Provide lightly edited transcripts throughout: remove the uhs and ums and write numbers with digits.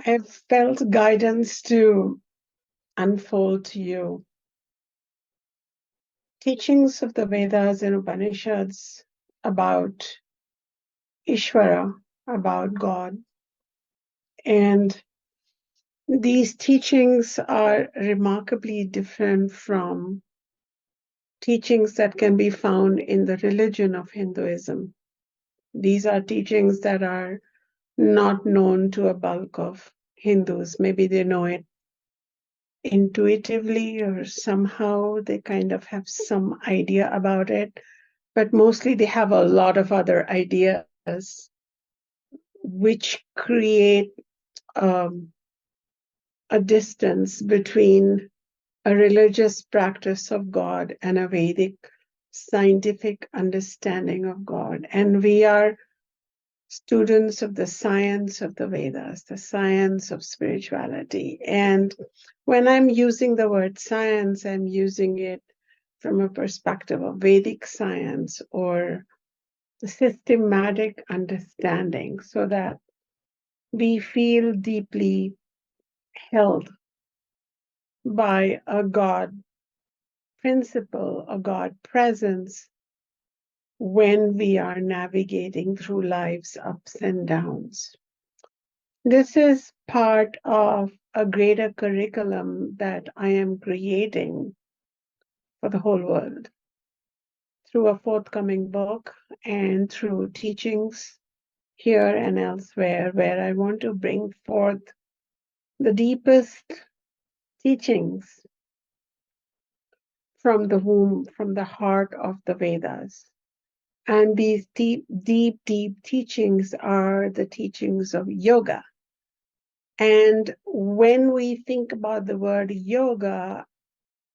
I've felt guidance to unfold to you teachings of the Vedas and Upanishads about Ishvara, about God. And these teachings are remarkably different from teachings that can be found in the religion of Hinduism. These are teachings that are not known to a bulk of Hindus. Maybe they know it intuitively or somehow they kind of have some idea about it, but mostly they have a lot of other ideas which create a distance between a religious practice of God and a Vedic scientific understanding of God. And we are students of the science of the Vedas, the science of spirituality. And when I'm using the word science, I'm using it from a perspective of Vedic science or the systematic understanding, so that we feel deeply held by a God principle, a God presence when we are navigating through life's ups and downs. This is part of a greater curriculum that I am creating for the whole world through a forthcoming book and through teachings here and elsewhere, where I want to bring forth the deepest teachings from the womb, from the heart of the Vedas. And these deep, deep, deep teachings are the teachings of yoga. And when we think about the word yoga,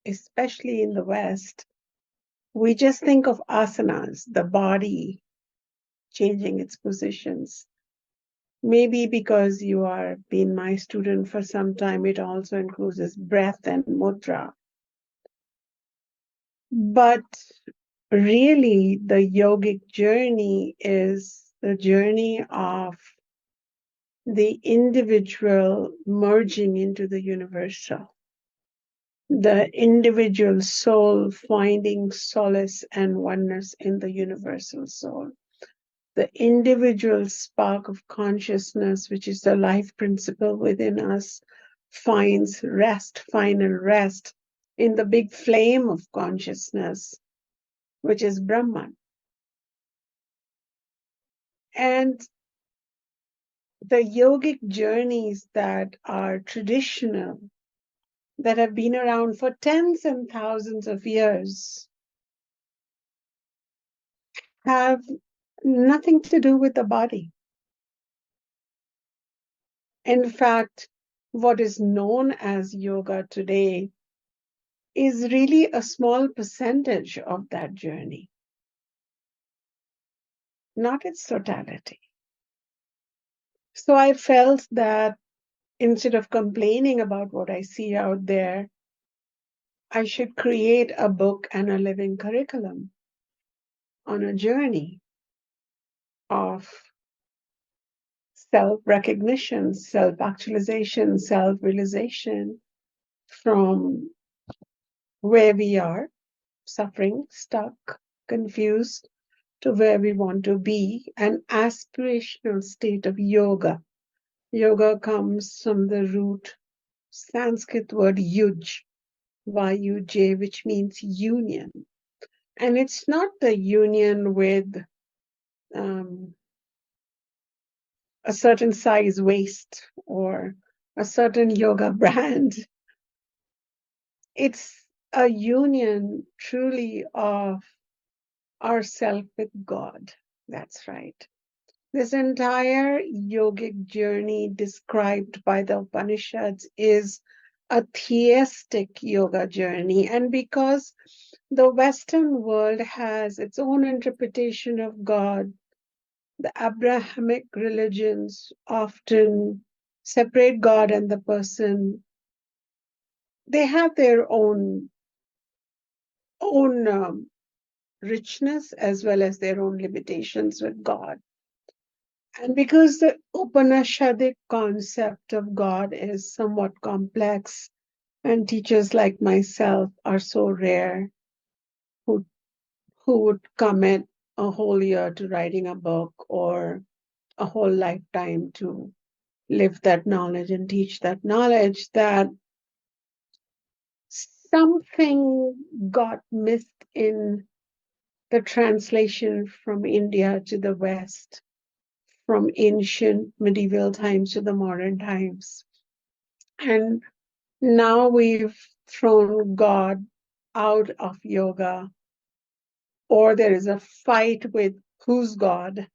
especially in the West, we just think of asanas, the body changing its positions. Maybe because you are been my student for some time, it also includes breath and mudra. But really, the yogic journey is the journey of the individual merging into the universal, the individual soul finding solace and oneness in the universal soul, the individual spark of consciousness, which is the life principle within us, finds rest, final rest in the big flame of consciousness, which is Brahman. And the yogic journeys that are traditional, that have been around for tens and thousands of years, have nothing to do with the body. In fact, what is known as yoga today is really a small percentage of that journey, not its totality. So I felt that instead of complaining about what I see out there, I should create a book and a living curriculum on a journey of self-recognition, self-actualization, self-realization from where we are, suffering, stuck, confused, to where we want to be, an aspirational state of yoga. Yoga comes from the root Sanskrit word yuj, Y-U-J, which means union. And it's not the union with a certain size waist or a certain yoga brand. It's a union truly of ourself with God. That's right. This entire yogic journey described by the Upanishads is a theistic yoga journey. And because the Western world has its own interpretation of God, the Abrahamic religions often separate God and the person. They have their own richness as well as their own limitations with God. And because the Upanishadic concept of God is somewhat complex, and teachers like myself are so rare who, who would commit a whole year to writing a book or a whole lifetime to live that knowledge and teach that knowledge, that something got missed in the translation from India to the West, from ancient medieval times to the modern times. And now we've thrown God out of yoga, or there is a fight with who's God,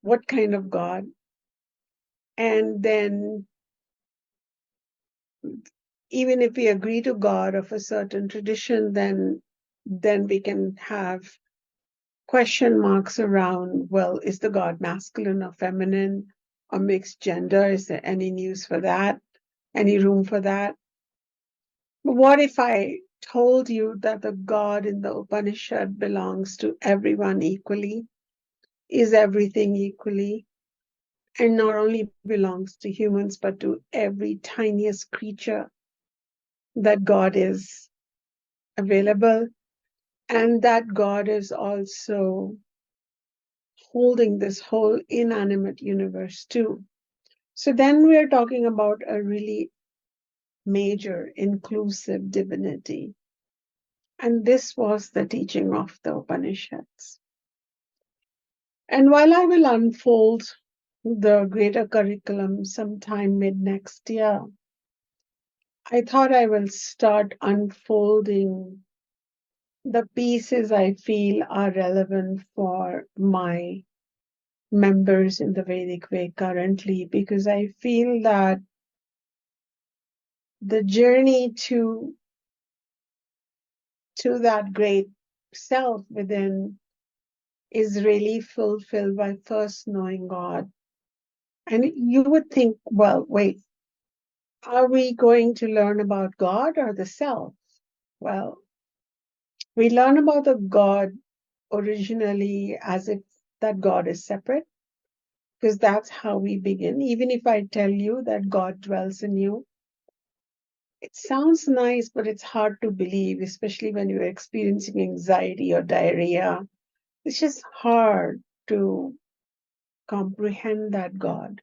what kind of God. And then even if we agree to God of a certain tradition, then we can have question marks around, well, is the God masculine or feminine or mixed gender? Is there any news for that? Any room for that? But what if I told you that the God in the Upanishad belongs to everyone equally, is everything equally, and not only belongs to humans, but to every tiniest creature, that God is available, and that God is also holding this whole inanimate universe too. So then we are talking about a really major inclusive divinity. And this was the teaching of the Upanishads. And while I will unfold the greater curriculum sometime mid next year, I thought I will start unfolding the pieces I feel are relevant for my members in the Vedic way currently, because I feel that the journey to that great self within is really fulfilled by first knowing God. And you would think, well, wait, are we going to learn about God or the self? Well, we learn about the God originally as if that God is separate, because that's how we begin. Even if I tell you that God dwells in you, it sounds nice, but it's hard to believe, especially when you're experiencing anxiety or diarrhea. It's just hard to comprehend that God.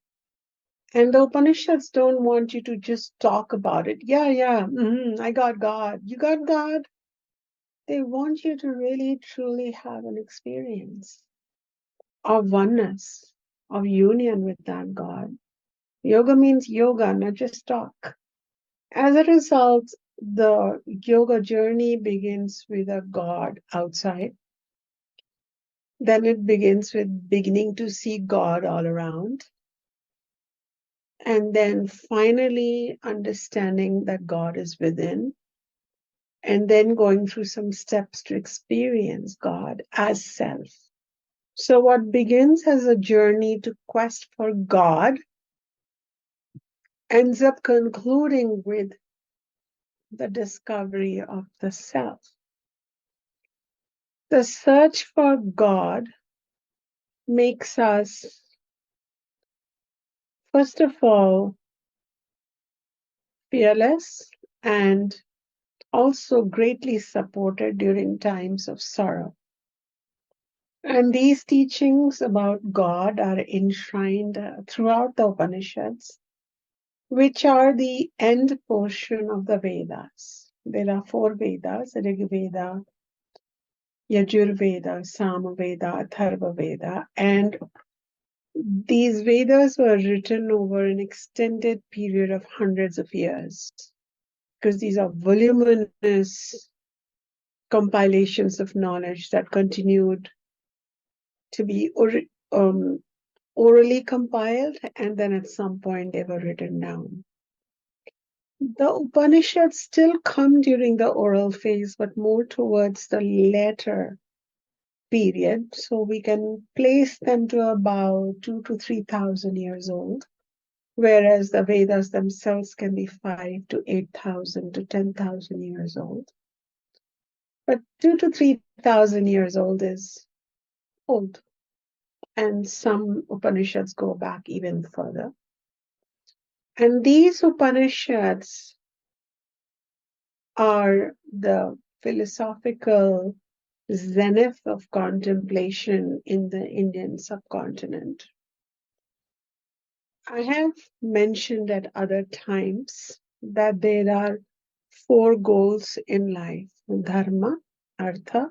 And the Upanishads don't want you to just talk about it. Yeah, I got God. You got God? They want you to really, truly have an experience of oneness, of union with that God. Yoga means yoga, not just talk. As a result, the yoga journey begins with a God outside. Then it begins with beginning to see God all around. And then finally understanding that God is within. And then going through some steps to experience God as self. So what begins as a journey to quest for God ends up concluding with the discovery of the self. The search for God makes us, first of all, fearless and also greatly supported during times of sorrow. And these teachings about God are enshrined throughout the Upanishads, which are the end portion of the Vedas. There are 4 Vedas: Rig Veda, Yajurveda, Samaveda, Atharva Veda, and these Vedas were written over an extended period of hundreds of years, because these are voluminous compilations of knowledge that continued to be orally compiled, and then at some point they were written down. The Upanishads still come during the oral phase, but more towards the later period. So we can place them to about 2,000 to 3,000 years old, whereas the Vedas themselves can be 5,000 to 8,000 to 10,000 years old. But 2,000 to 3,000 years old is old. and some Upanishads go back even further. And these Upanishads are the philosophical zenith of contemplation in the Indian subcontinent. I have mentioned at other times that there are 4 goals in life: dharma, artha,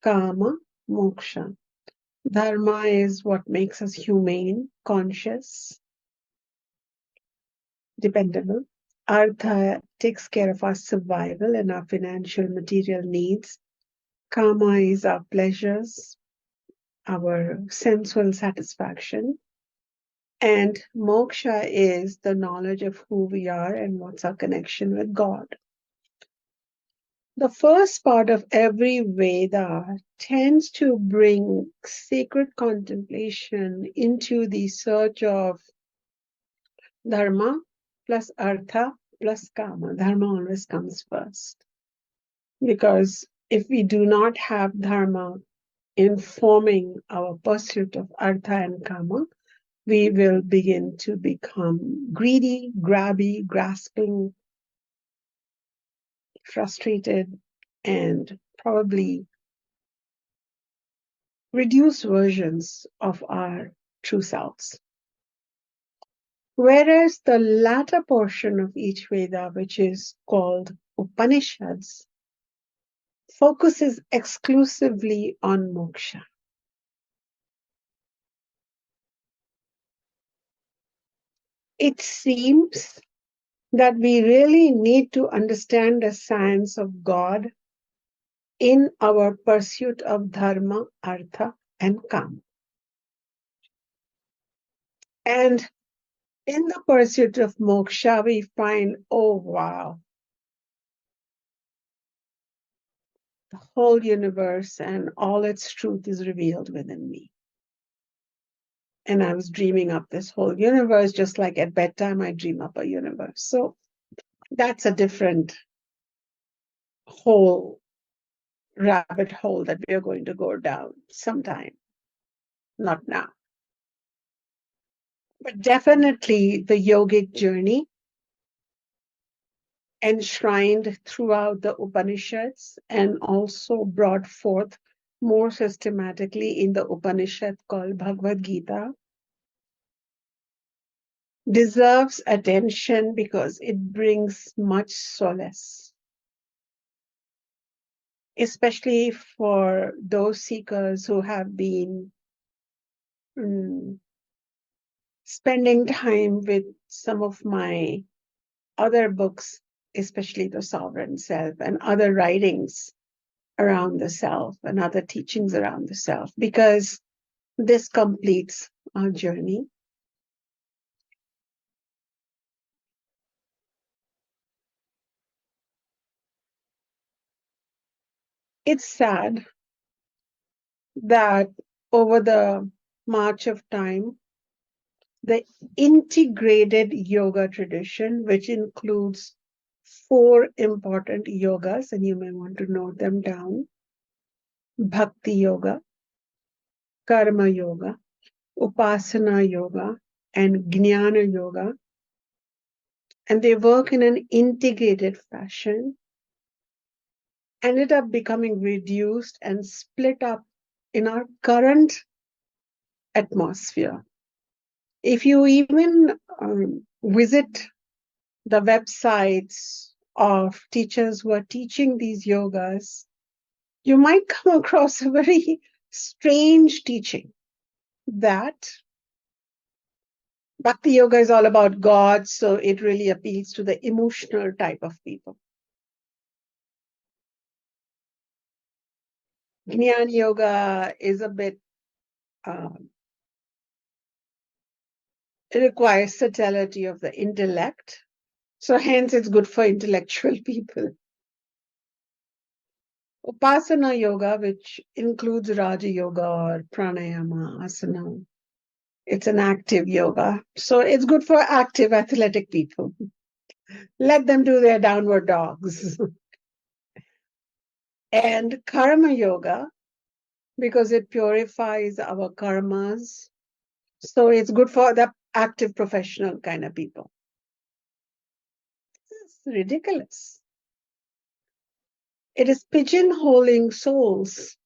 kama, moksha. Dharma is what makes us humane, conscious, dependable. Artha takes care of our survival and our financial material needs. Kama is our pleasures, our sensual satisfaction. And moksha is the knowledge of who we are and what's our connection with God. The first part of every Veda tends to bring sacred contemplation into the search of dharma plus artha plus kama. Dharma always comes first. Because if we do not have dharma informing our pursuit of artha and kama, we will begin to become greedy, grabby, grasping, frustrated, and probably reduced versions of our true selves. Whereas the latter portion of each Veda, which is called Upanishads, focuses exclusively on moksha. It seems that we really need to understand the science of God in our pursuit of dharma, artha, and kama. And in the pursuit of moksha, we find, oh wow, the whole universe and all its truth is revealed within me. And I was dreaming up this whole universe, just like at bedtime, I dream up a universe. So that's a different whole rabbit hole that we are going to go down sometime, not now. But definitely the yogic journey enshrined throughout the Upanishads and also brought forth more systematically in the Upanishad called Bhagavad Gita deserves attention because it brings much solace, especially for those seekers who have been spending time with some of my other books, especially The Sovereign Self and other writings around the self and other teachings around the self, because this completes our journey. It's sad that over the march of time, the integrated yoga tradition, which includes 4 important yogas, and you may want to note them down: Bhakti Yoga, Karma Yoga, Upasana Yoga, and Jnana Yoga. And they work in an integrated fashion, ended up becoming reduced and split up in our current atmosphere. If you even visit the websites of teachers who are teaching these yogas, you might come across a very strange teaching that Bhakti Yoga is all about God, so it really appeals to the emotional type of people. Jnana Yoga is a bit, it requires subtlety of the intellect. So hence it's good for intellectual people. Upasana Yoga, which includes Raja Yoga or Pranayama, Asana, it's an active yoga. So it's good for active athletic people. Let them do their downward dogs. And Karma Yoga because it purifies our karmas. So it's good for the active professional kind of people. It's ridiculous. It is pigeonholing souls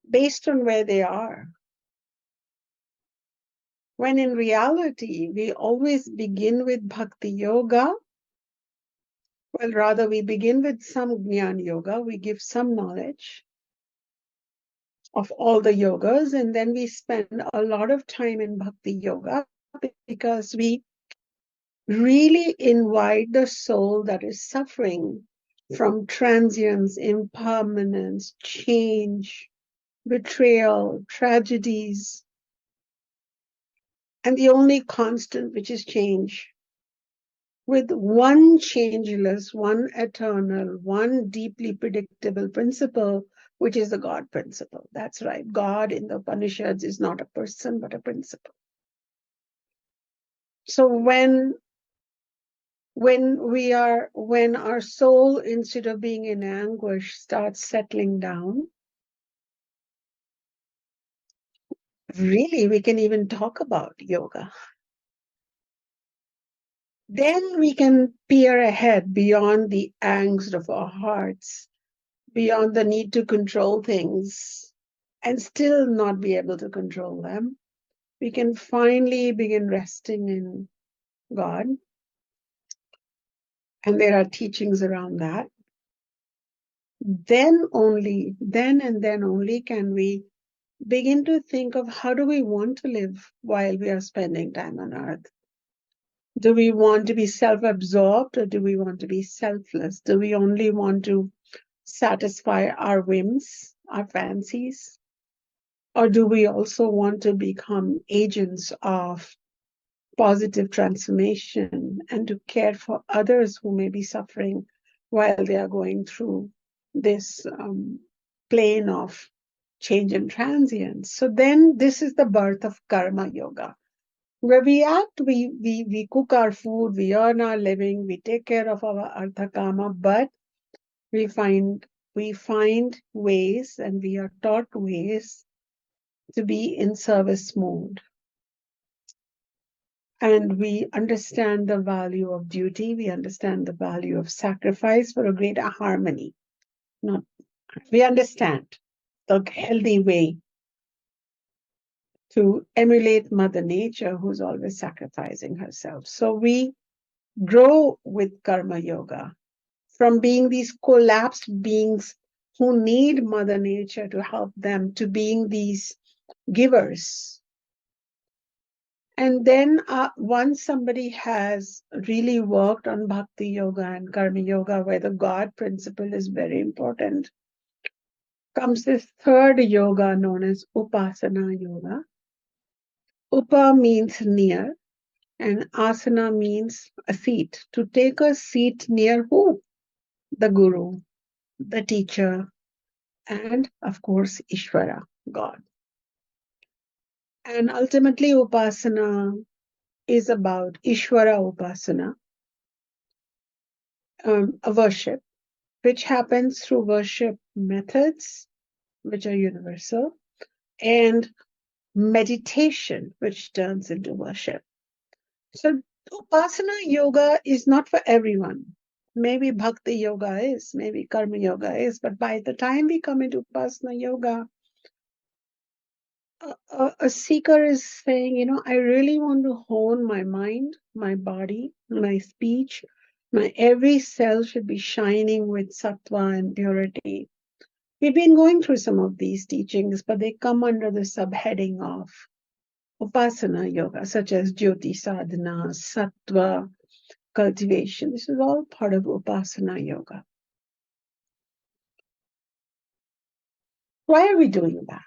based on where they are. When in reality, we always begin with Bhakti Yoga. Well, rather, we begin with some Jnana Yoga. We give some knowledge of all the yogas, and then we spend a lot of time in Bhakti Yoga because we really invite the soul that is suffering from transience, impermanence, change, betrayal, tragedies, and the only constant, which is change, with one changeless, one eternal, one deeply predictable principle, which is the God principle. That's right. God in the Upanishads is not a person, but a principle. So when our soul, instead of being in anguish, starts settling down, really, we can even talk about yoga. Then we can peer ahead beyond the angst of our hearts, beyond the need to control things, and still not be able to control them. We can finally begin resting in God. And there are teachings around that. Then and then only can we begin to think of how do we want to live while we are spending time on earth. Do we want to be self-absorbed or do we want to be selfless? Do we only want to satisfy our whims, our fancies? Or do we also want to become agents of positive transformation and to care for others who may be suffering while they are going through this plane of change and transience? So then this is the birth of karma yoga, where we act, we cook our food, we earn our living, we take care of our artha kama, but we find ways and we are taught ways to be in service mode. And we understand the value of duty. We understand the value of sacrifice for a greater harmony. We understand the healthy way to emulate Mother Nature, who's always sacrificing herself. So we grow with Karma Yoga from being these collapsed beings who need Mother Nature to help them to being these givers. And then once somebody has really worked on Bhakti Yoga and Karma Yoga, where the God principle is very important, comes this third yoga known as Upasana Yoga. Upa means near, and asana means a seat. To take a seat near who? The Guru, the teacher, and of course, Ishvara, God. And ultimately, Upasana is about Ishvara Upasana, a worship, which happens through worship methods, which are universal, and meditation, which turns into worship. So Upasana yoga is not for everyone. Maybe Bhakti yoga is, maybe Karma yoga is, but by the time we come into Upasana yoga, a seeker is saying, I really want to hone my mind, my body, my speech, my every cell should be shining with sattva and purity. We've been going through some of these teachings, but they come under the subheading of Upasana yoga, such as Jyoti sadhana, sattva cultivation. This is all part of Upasana yoga. Why are we doing that?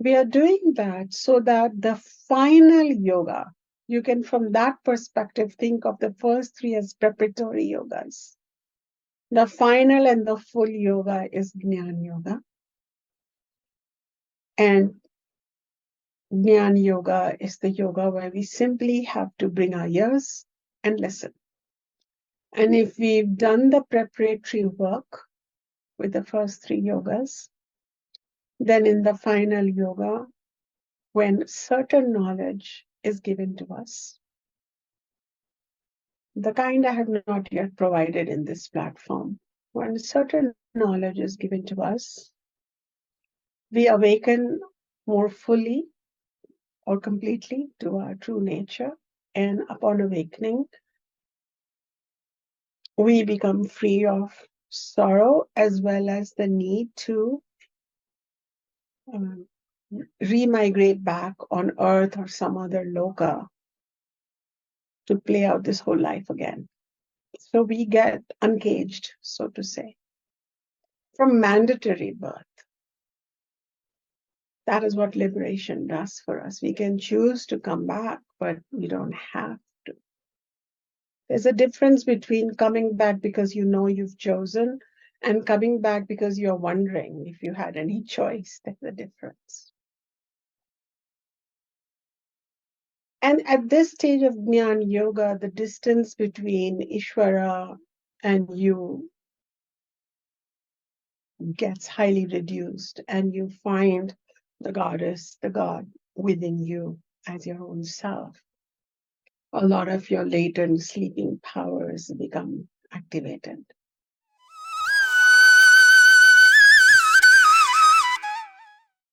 We are doing that so that the final yoga, you can from that perspective think of the first three as preparatory yogas. The final and the full yoga is Jnana Yoga. And Jnana Yoga is the yoga where we simply have to bring our ears and listen. And if we've done the preparatory work with the first three yogas, Then in the final yoga, when certain knowledge is given to us, the kind I have not yet provided in this platform, when certain knowledge is given to us, we awaken more fully or completely to our true nature. And upon awakening, we become free of sorrow as well as the need to um, remigrate back on earth or some other loka to play out this whole life again. So we get uncaged, so to say, from mandatory birth. That is what liberation does for us. We can choose to come back, but we don't have to. There's a difference between coming back because you know you've chosen and coming back because you're wondering if you had any choice. There's a difference. And at this stage of Jnana Yoga, the distance between Ishvara and you gets highly reduced, and you find the goddess, the God within you as your own self. A lot of your latent sleeping powers become activated.